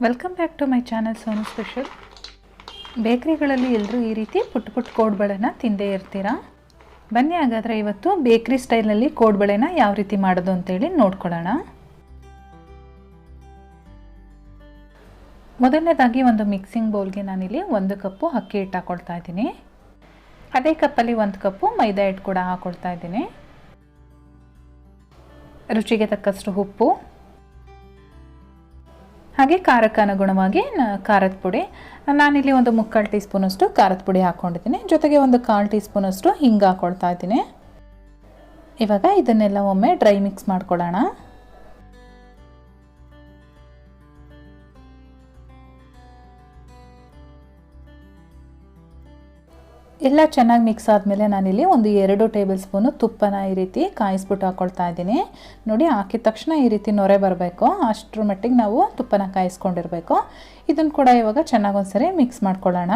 Welcome back to my channel Sonu special. ಬೇಕ್ರಿಗಳಲ್ಲಿ ಎಲ್ಲರೂ ಈ ರೀತಿ ಪುಟ್ಟ ಪುಟ್ಟ ಕೋಡ್ಬಳೆನ ತಿಂದೇ ಇರ್ತೀರಾ. ಬನ್ನಿ ಹಾಗಾದರೆ ಇವತ್ತು ಬೇಕ್ರಿ ಸ್ಟೈಲಲ್ಲಿ ಕೋಡ್ಬಳೆನ ಯಾವ ರೀತಿ ಮಾಡೋದು ಅಂತೇಳಿ ನೋಡ್ಕೊಳ್ಳೋಣ. ಮೊದಲನೇದಾಗಿ ಒಂದು ಮಿಕ್ಸಿಂಗ್ ಬೌಲ್ಗೆ ನಾನಿಲ್ಲಿ 1 ಕಪ್ಪು ಅಕ್ಕಿ ಹಿಟ್ಟು ಹಾಕ್ಕೊಳ್ತಾ ಇದ್ದೀನಿ. ಅದೇ ಕಪ್ಪಲ್ಲಿ 1 ಕಪ್ಪು ಮೈದಾ ಹಿಟ್ಟು ಕೂಡ ಹಾಕ್ಕೊಳ್ತಾ ಇದ್ದೀನಿ. ರುಚಿಗೆ ತಕ್ಕಷ್ಟು ಉಪ್ಪು, ಹಾಗೆ ಖಾರಕ್ಕೆ ಅನುಗುಣವಾಗಿ ಖಾರದ ಪುಡಿ. ನಾನಿಲ್ಲಿ ಒಂದು 3/4 ಟೀ ಸ್ಪೂನಷ್ಟು ಖಾರದ ಪುಡಿ ಹಾಕ್ಕೊಂಡಿದ್ದೀನಿ. ಜೊತೆಗೆ ಒಂದು 1/4 ಟೀ ಸ್ಪೂನಷ್ಟು ಹಿಂಗೆ ಹಾಕ್ಕೊಳ್ತಾ ಇದ್ದೀನಿ. ಇವಾಗ ಇದನ್ನೆಲ್ಲ ಒಮ್ಮೆ ಡ್ರೈ ಮಿಕ್ಸ್ ಮಾಡ್ಕೊಳ್ಳೋಣ. ಎಲ್ಲ ಚೆನ್ನಾಗಿ ಮಿಕ್ಸ್ ಆದಮೇಲೆ ನಾನಿಲ್ಲಿ ಒಂದು 2 ಟೇಬಲ್ ಸ್ಪೂನು ತುಪ್ಪನ ಈ ರೀತಿ ಕಾಯಿಸ್ಬಿಟ್ಟು ಹಾಕ್ಕೊಳ್ತಾ ಇದ್ದೀನಿ. ನೋಡಿ, ಹಾಕಿದ ತಕ್ಷಣ ಈ ರೀತಿ ನೊರೆ ಬರಬೇಕು, ಅಷ್ಟರ ಮಟ್ಟಿಗೆ ನಾವು ತುಪ್ಪನ ಕಾಯಿಸ್ಕೊಂಡಿರಬೇಕು. ಇದನ್ನು ಕೂಡ ಇವಾಗ ಚೆನ್ನಾಗಿ ಒಂದ್ಸರಿ ಮಿಕ್ಸ್ ಮಾಡ್ಕೊಳ್ಳೋಣ.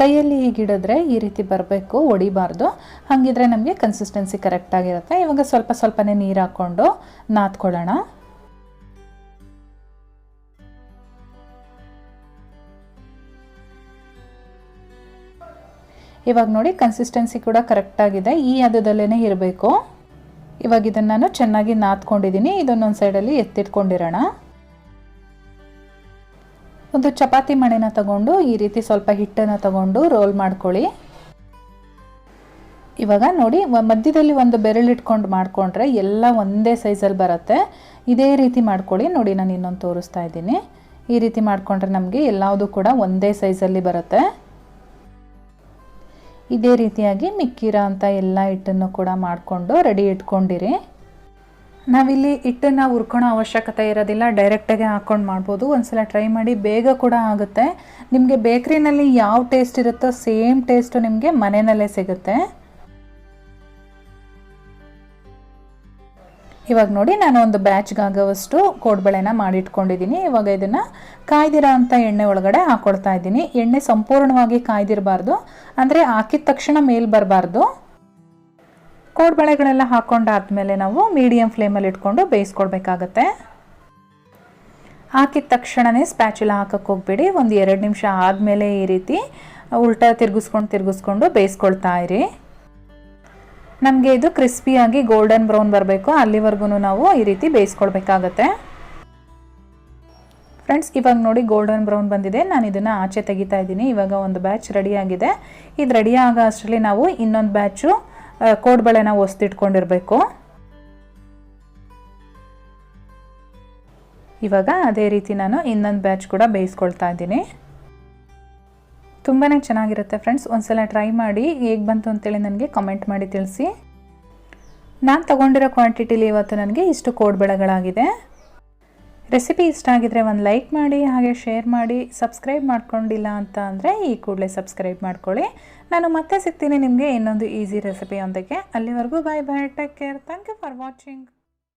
ಕೈಯಲ್ಲಿ ಹೀಗಿಡಿದ್ರೆ ಈ ರೀತಿ ಬರಬೇಕು, ಒಡಿಬಾರ್ದು. ಹಾಗಿದ್ರೆ ನಮಗೆ ಕನ್ಸಿಸ್ಟೆನ್ಸಿ ಕರೆಕ್ಟಾಗಿರುತ್ತೆ. ಇವಾಗ ಸ್ವಲ್ಪ ಸ್ವಲ್ಪನೇ ನೀರು ಹಾಕ್ಕೊಂಡು ನಾದ್ಕೊಳ್ಳೋಣ. ಇವಾಗ ನೋಡಿ, ಕನ್ಸಿಸ್ಟೆನ್ಸಿ ಕೂಡ ಕರೆಕ್ಟಾಗಿದೆ. ಈ ಹದದಲ್ಲೇ ಇರಬೇಕು. ಇವಾಗ ಇದನ್ನು ನಾನು ಚೆನ್ನಾಗಿ ನಾದ್ಕೊಂಡಿದ್ದೀನಿ. ಇದನ್ನೊಂದು ಸೈಡಲ್ಲಿ ಎತ್ತಿಟ್ಕೊಂಡಿರೋಣ. ಒಂದು ಚಪಾತಿ ಮಣೆನ ತಗೊಂಡು ಈ ರೀತಿ ಸ್ವಲ್ಪ ಹಿಟ್ಟನ್ನು ತಗೊಂಡು ರೋಲ್ ಮಾಡ್ಕೊಳ್ಳಿ. ಇವಾಗ ನೋಡಿ, ಮಧ್ಯದಲ್ಲಿ ಒಂದು ಬೆರಳಿಟ್ಕೊಂಡು ಮಾಡಿಕೊಂಡ್ರೆ ಎಲ್ಲ ಒಂದೇ ಸೈಜಲ್ಲಿ ಬರುತ್ತೆ. ಇದೇ ರೀತಿ ಮಾಡ್ಕೊಳ್ಳಿ. ನೋಡಿ, ನಾನು ಇನ್ನೊಂದು ತೋರಿಸ್ತಾ ಇದ್ದೀನಿ. ಈ ರೀತಿ ಮಾಡಿಕೊಂಡ್ರೆ ನಮಗೆ ಎಲ್ಲದೂ ಕೂಡ ಒಂದೇ ಸೈಜಲ್ಲಿ ಬರುತ್ತೆ. ಇದೇ ರೀತಿಯಾಗಿ ಮಿಕ್ಕಿರೋ ಅಂಥ ಎಲ್ಲ ಹಿಟ್ಟನ್ನು ಕೂಡ ಮಾಡಿಕೊಂಡು ರೆಡಿ ಇಟ್ಕೊಂಡಿರಿ. ನಾವಿಲ್ಲಿ ಹಿಟ್ಟನ್ನು ಹುರ್ಕೊಳ್ಳೋ ಅವಶ್ಯಕತೆ ಇರೋದಿಲ್ಲ, ಡೈರೆಕ್ಟಾಗಿ ಹಾಕ್ಕೊಂಡು ಮಾಡ್ಬೋದು. ಒಂದ್ಸಲ ಟ್ರೈ ಮಾಡಿ, ಬೇಗ ಕೂಡ ಆಗುತ್ತೆ. ನಿಮಗೆ ಬೇಕ್ರಿನಲ್ಲಿ ಯಾವ ಟೇಸ್ಟ್ ಇರುತ್ತೋ ಸೇಮ್ ಟೇಸ್ಟು ನಿಮಗೆ ಮನೆಯಲ್ಲೇ ಸಿಗುತ್ತೆ. ಇವಾಗ ನೋಡಿ, ನಾನು ಒಂದು ಬ್ಯಾಚ್ಗಾಗೋವಷ್ಟು ಕೋಡ್ಬಳೆನ ಮಾಡಿಟ್ಕೊಂಡಿದ್ದೀನಿ. ಇವಾಗ ಇದನ್ನು ಕಾಯ್ದಿರೋ ಅಂಥ ಎಣ್ಣೆ ಒಳಗಡೆ ಹಾಕ್ಕೊಳ್ತಾ ಇದ್ದೀನಿ. ಎಣ್ಣೆ ಸಂಪೂರ್ಣವಾಗಿ ಕಾಯ್ದಿರಬಾರ್ದು, ಅಂದರೆ ಹಾಕಿದ ತಕ್ಷಣ ಮೇಲೆ ಬರಬಾರ್ದು. ಕೋಡ್ಬಳೆಗಳೆಲ್ಲ ಹಾಕ್ಕೊಂಡಾದ್ಮೇಲೆ ನಾವು ಮೀಡಿಯಮ್ ಫ್ಲೇಮಲ್ಲಿ ಇಟ್ಕೊಂಡು ಬೇಯಿಸ್ಕೊಳ್ಬೇಕಾಗತ್ತೆ. ಹಾಕಿದ ತಕ್ಷಣವೇ ಸ್ಪ್ಯಾಚುಲ ಹಾಕಕ್ಕೆ ಹೋಗ್ಬೇಡಿ. ಒಂದು 2 ನಿಮಿಷ ಆದಮೇಲೆ ಈ ರೀತಿ ಉಲ್ಟಾ ತಿರುಗಿಸ್ಕೊಂಡು ಬೇಯಿಸ್ಕೊಳ್ತಾ ಇರಿ. ನಮಗೆ ಇದು ಕ್ರಿಸ್ಪಿಯಾಗಿ ಗೋಲ್ಡನ್ ಬ್ರೌನ್ ಬರಬೇಕು, ಅಲ್ಲಿವರೆಗೂ ನಾವು ಈ ರೀತಿ ಬೇಯಿಸ್ಕೊಳ್ಬೇಕಾಗತ್ತೆ. ಫ್ರೆಂಡ್ಸ್, ಇವಾಗ ನೋಡಿ ಗೋಲ್ಡನ್ ಬ್ರೌನ್ ಬಂದಿದೆ. ನಾನು ಇದನ್ನು ಆಚೆ ತೆಗಿತಾ ಇದ್ದೀನಿ. ಇವಾಗ ಒಂದು ಬ್ಯಾಚ್ ರೆಡಿಯಾಗಿದೆ. ಇದು ರೆಡಿ ಆಗೋ ಅಷ್ಟರಲ್ಲಿ ನಾವು ಇನ್ನೊಂದು ಬ್ಯಾಚು ಕೋಡ್ಬಳೆನ ಹೊಸ್ತಿಟ್ಕೊಂಡಿರಬೇಕು. ಇವಾಗ ಅದೇ ರೀತಿ ನಾನು ಇನ್ನೊಂದು ಬ್ಯಾಚ್ ಕೂಡ ಬೇಯಿಸ್ಕೊಳ್ತಾ ಇದ್ದೀನಿ. ತುಂಬಾ ಚೆನ್ನಾಗಿರುತ್ತೆ ಫ್ರೆಂಡ್ಸ್. ಒಂದ್ಸಲ ಟ್ರೈ ಮಾಡಿ, ಹೇಗೆ ಬಂತು ಅಂತೇಳಿ ನನಗೆ ಕಮೆಂಟ್ ಮಾಡಿ ತಿಳಿಸಿ. ನಾನು ತೊಗೊಂಡಿರೋ ಕ್ವಾಂಟಿಟಿಲಿ ಇವತ್ತು ನನಗೆ ಇಷ್ಟು ಕೋಡ್ಬಳೆಗಳಾಗಿದೆ. ರೆಸಿಪಿ ಇಷ್ಟ ಆಗಿದ್ರೆ ಒಂದು ಲೈಕ್ ಮಾಡಿ, ಹಾಗೆ ಶೇರ್ ಮಾಡಿ. ಸಬ್ಸ್ಕ್ರೈಬ್ ಮಾಡ್ಕೊಂಡಿಲ್ಲ ಅಂತ ಅಂದರೆ ಈ ಕೂಡಲೇ ಸಬ್ಸ್ಕ್ರೈಬ್ ಮಾಡ್ಕೊಳ್ಳಿ. ನಾನು ಮತ್ತೆ ಸಿಗ್ತೀನಿ ನಿಮಗೆ ಇನ್ನೊಂದು ಈಸಿ ರೆಸಿಪಿಯೊಂದಿಗೆ. ಅಲ್ಲಿವರೆಗೂ bye bye, take care, thank you for watching.